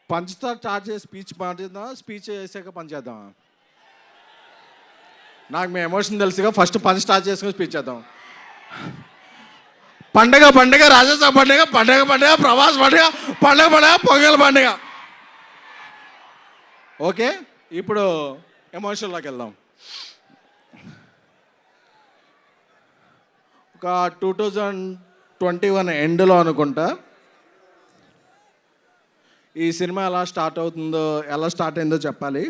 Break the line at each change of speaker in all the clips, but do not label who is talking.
పంచ్తో start చేసి speech మాట్లాడదాం, speech చేసాక పంచ్ చేద్దాం. నాకు మీ ఎమోషన్ తెలుసుగా, ఫస్ట్ పంచ్ స్టార్ట్ చేసుకుని స్పీచ్ చేద్దాం. పండగ పండగ, రాజస్థాన్ పండగ, పండగ పండగ, ప్రవాస్ పండగ, పండగ పండగ, పొంగల్ పండగ. ఓకే, ఇప్పుడు ఎమోషన్లోకి వెళ్దాం. ఒక 2021 ఎండ్లో అనుకుంటా ఈ సినిమా ఎలా స్టార్ట్ అయిందో చెప్పాలి.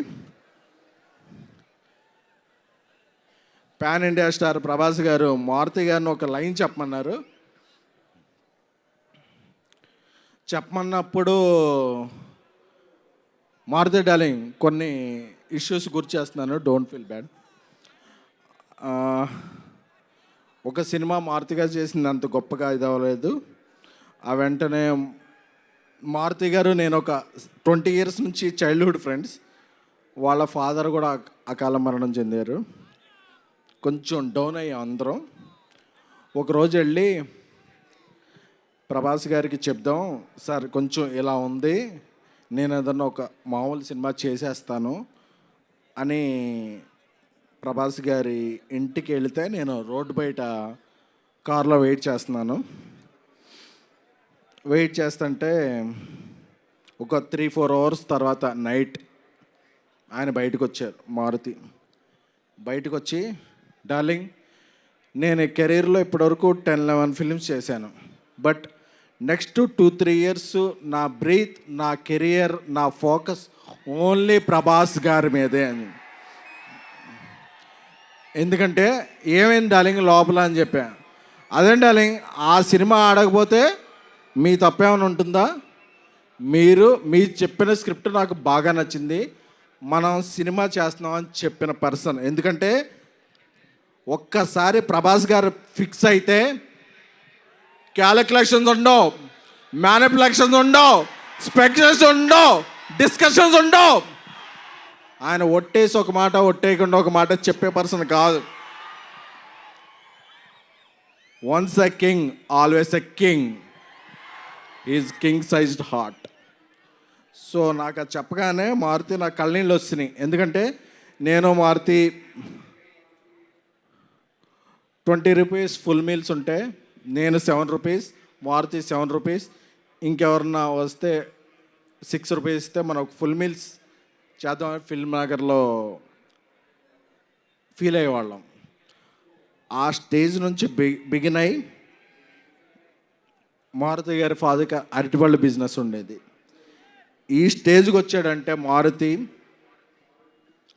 పాన్ ఇండియా స్టార్ ప్రభాస్ గారు మారుతి గారిని ఒక లైన్ చెప్పమన్నప్పుడు మారుతి డార్లింగ్ కొన్ని ఇష్యూస్ గుర్తు చేస్తున్నాను, డోంట్ ఫీల్ బ్యాడ్. ఒక సినిమా మారుతి గారు చేసింది అంత గొప్పగా ఇది అవ్వలేదు. ఆ వెంటనే మారుతి గారు నేను ఒక 20 years నుంచి చైల్డ్హుడ్ ఫ్రెండ్స్. వాళ్ళ ఫాదర్ కూడా అకాల మరణం చెందారు. కొంచెం డౌన్ అయ్యాం అందరం. ఒకరోజు వెళ్ళి ప్రభాస్ గారికి చెప్దాం, సార్ కొంచెం ఇలా ఉంది, నేను ఏదన్నా ఒక మామూలు సినిమా చేసేస్తాను అని ప్రభాస్ గారి ఇంటికి వెళితే నేను రోడ్డు బయట కార్లో వెయిట్ చేస్తుంటే ఒక 3-4 hours తర్వాత నైట్ ఆయన బయటకు వచ్చారు. మారుతి బయటకు వచ్చి, డార్లింగ్ నేను కెరీర్లో ఇప్పటివరకు 10-11 ఫిల్మ్స్ చేశాను, బట్ నెక్స్ట్ 2-3 years నా బ్రీత్, నా కెరియర్, నా ఫోకస్ ఓన్లీ ప్రభాస్ గారి మీదే అని. ఎందుకంటే ఏమైంది డార్లింగ్ లోపల అని చెప్పా. అదే డార్లింగ్, ఆ సినిమా ఆడకపోతే మీ తప్పేమైనా ఉంటుందా? మీరు చెప్పిన స్క్రిప్ట్ నాకు బాగా నచ్చింది, మనం సినిమా చేస్తున్నామని చెప్పిన పర్సన్. ఎందుకంటే ఒక్కసారి ప్రభాస్ గారు ఫిక్స్ అయితే క్యాలిక్యులేషన్స్ ఉండవు, మ్యానిపులేషన్స్ ఉండవు, స్పెక్యులేషన్స్ ఉండవు, డిస్కషన్స్ ఉండవు. ఆయన ఒట్టేసి ఒక మాట, ఒట్టేయకుండా ఒక మాట చెప్పే పర్సన్ కాదు. Once a king always a king, is king sized heart. So నాకు అది చెప్పగానే మారుతి నా కళ్ళనీళ్ళు వస్తున్నాయి. ఎందుకంటే నేను మారుతి 20 rupees ఫుల్ మీల్స్ ఉంటే నేను 7 rupees, మారుతి 7 rupees, ఇంకెవరన్నా వస్తే 6 rupees ఇస్తే మనం ఫుల్ మీల్స్ చేద్దామని ఫిల్మ్ నగర్లో ఫీల్ అయ్యేవాళ్ళం. ఆ స్టేజ్ నుంచి బిగిన్ అయ్యి మారుతి గారి ఫాదర్కి అరటిపళ్ళు బిజినెస్ ఉండేది. ఈ స్టేజ్కి వచ్చాడంటే మారుతి,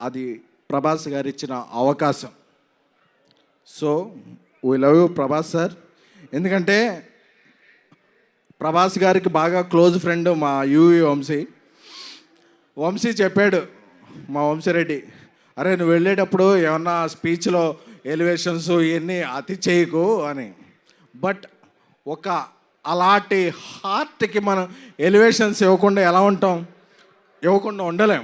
అది ప్రభాస్ గారు ఇచ్చిన అవకాశం. So we love you Prabhas sir. ఎందుకంటే ప్రభాస్ గారికి బాగా క్లోజ్ ఫ్రెండ్ మా యూవి వంశీ చెప్పాడు, మా వంశీరెడ్డి, అరే నువ్వు వెళ్ళేటప్పుడు ఏమన్నా స్పీచ్లో ఎలివేషన్స్ ఇవన్నీ అతి చేయకు అని. బట్ ఒక అలాంటి హార్ట్కి మనం ఎలివేషన్స్ ఇవ్వకుండా ఎలా ఉంటాం? ఇవ్వకుండా ఉండలేం.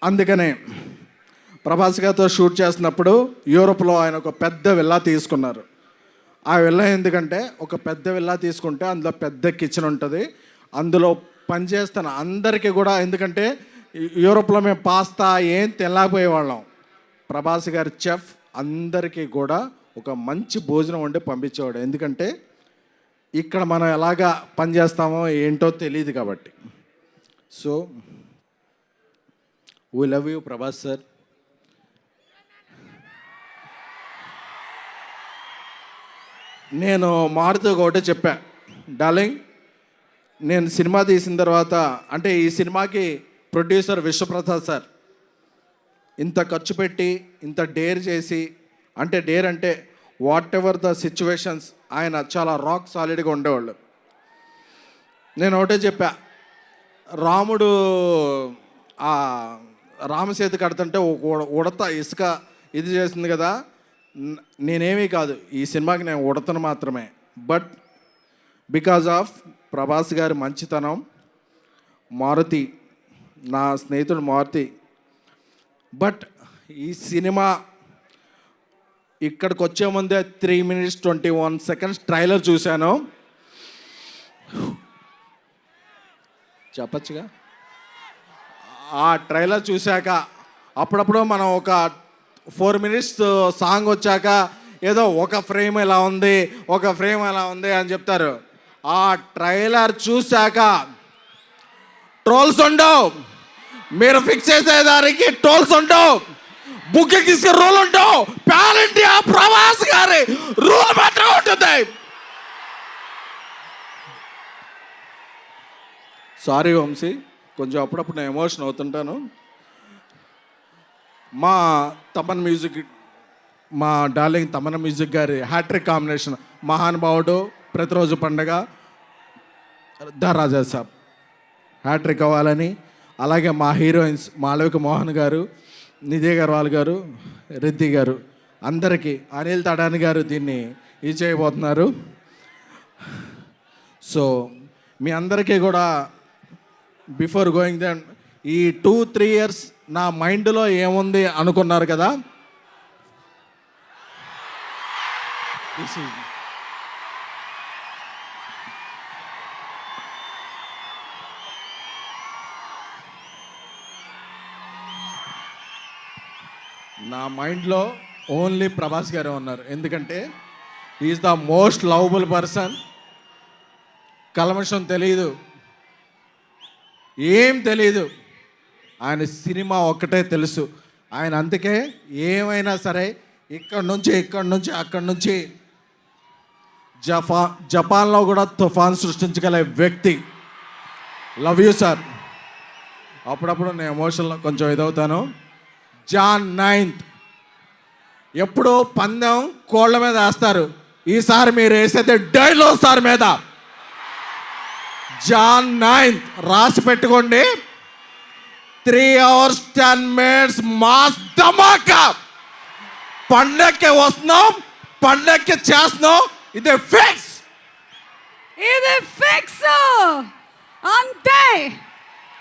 అందుకనే ప్రభాస్ గారితో షూట్ చేస్తున్నప్పుడు యూరోప్లో ఆయన ఒక పెద్ద విల్లా తీసుకున్నారు. ఆ విల్లా ఎందుకంటే ఒక పెద్ద విల్లా తీసుకుంటే అందులో పెద్ద కిచెన్ ఉంటుంది, అందులో పనిచేస్తున్న అందరికీ కూడా, ఎందుకంటే యూరోప్లో మేము పాస్తా ఏం తినలేకపోయేవాళ్ళం, ప్రభాస్ గారి చెఫ్ అందరికీ కూడా ఒక మంచి భోజనం వండి పంపించేవాడు. ఎందుకంటే ఇక్కడ మనం ఎలాగా పనిచేస్తామో ఏంటో తెలియదు కాబట్టి. So we love you Prabhas sir. నేను మారుతూ ఒకటే చెప్పా, డార్లింగ్ నేను సినిమా తీసిన తర్వాత, అంటే ఈ సినిమాకి ప్రొడ్యూసర్ విశ్వప్రసాద్ సార్ ఇంత ఖర్చు పెట్టి ఇంత డేర్ చేసి, అంటే డేర్ అంటే వాట్ ఎవర్ ద సిచ్యువేషన్స్ ఆయన చాలా రాక్ సాలిడ్గా ఉండేవాళ్ళు. నేను ఒకటే చెప్పా, రాముడు ఆ రామసేతు కడుతుంటే ఉడత ఇసుక ఇది చేసింది కదా, నేనేమీ కాదు, ఈ సినిమాకి నేను ఉడతను మాత్రమే. బట్ బికాజ్ ఆఫ్ ప్రభాస్ గారి మంచితనం, మారుతి నా స్నేహితుడు మారుతి. బట్ ఈ సినిమా ఇక్కడికి వచ్చే ముందే 3 minutes 21 seconds ట్రైలర్ చూశాను. చెప్పచ్చుగా. ఆ ట్రైలర్ చూశాక అప్పుడప్పుడు మనం ఒక 4 minutes సాంగ్ వచ్చాక ఏదో ఒక ఫ్రేమ్ ఎలా ఉంది, ఒక ఫ్రేమ్ ఎలా ఉంది అని చెప్తారు. ఆ ట్రైలర్ చూశాక ట్రోల్స్ ఉండవు, మీరు ఫిక్స్ చేసేదానికి ట్రోల్స్ ఉండవు, బుక్కి తీసుకుని రూల్ ఉండవు. పాన్ ఇండియా ప్రభాస్ గారి రూల్ మాత్రమే ఉంటుంది. సారీ వంశీ, కొంచెం అప్పుడప్పుడు నేను ఎమోషన్ అవుతుంటాను. మా తమన్ మ్యూజిక్, మా డార్లింగ్ తమన్ మ్యూజిక్ గారి హ్యాట్రిక్ కాంబినేషన్ మహానుభావుడు, ప్రతిరోజు పండగ, ద రాజా సాబ్ హ్యాట్రిక్ అవ్వాలని, అలాగే మా హీరోయిన్స్ మాళవిక మోహన్ గారు, నిధి అగర్వాల్ గారు, రిద్ది గారు, అందరికీ అనిల్ తడాని గారు దీన్ని ఇది చేయబోతున్నారు. సో మీ అందరికీ కూడా బిఫోర్ గోయింగ్ దెన్ ఈ 2-3 years నా మైండ్లో ఏముంది అనుకున్నారు కదా. నా మైండ్లో ఓన్లీ ప్రభాస్ గారే ఉన్నారు. ఎందుకంటే is the most lovable person. కల్మషం తెలీదు, ఏం తెలీదు, ఆయన సినిమా ఒక్కటే తెలుసు. ఆయన అందుకే ఏమైనా సరే ఇక్కడి నుంచి అక్కడి నుంచి జపాన్లో కూడా తుఫాన్ సృష్టించగల వ్యక్తి. Love you sir. అప్పుడప్పుడు నేను ఎమోషన్లో కొంచెం ఇదవుతాను. Jan 9th ఎప్పుడు పందెం కోళ్ళ మీద వేస్తారు, ఈసారి మీరు వేసేది డైనోసార్ మీద. Jan 9th రాసి పెట్టుకోండి. 3 hours 10 minutes మాస్ ధమాకా. పండక్కి వస్తున్నాం, పండక్కి చేస్తున్నాం. ఇది ఫిక్స్
అంతే.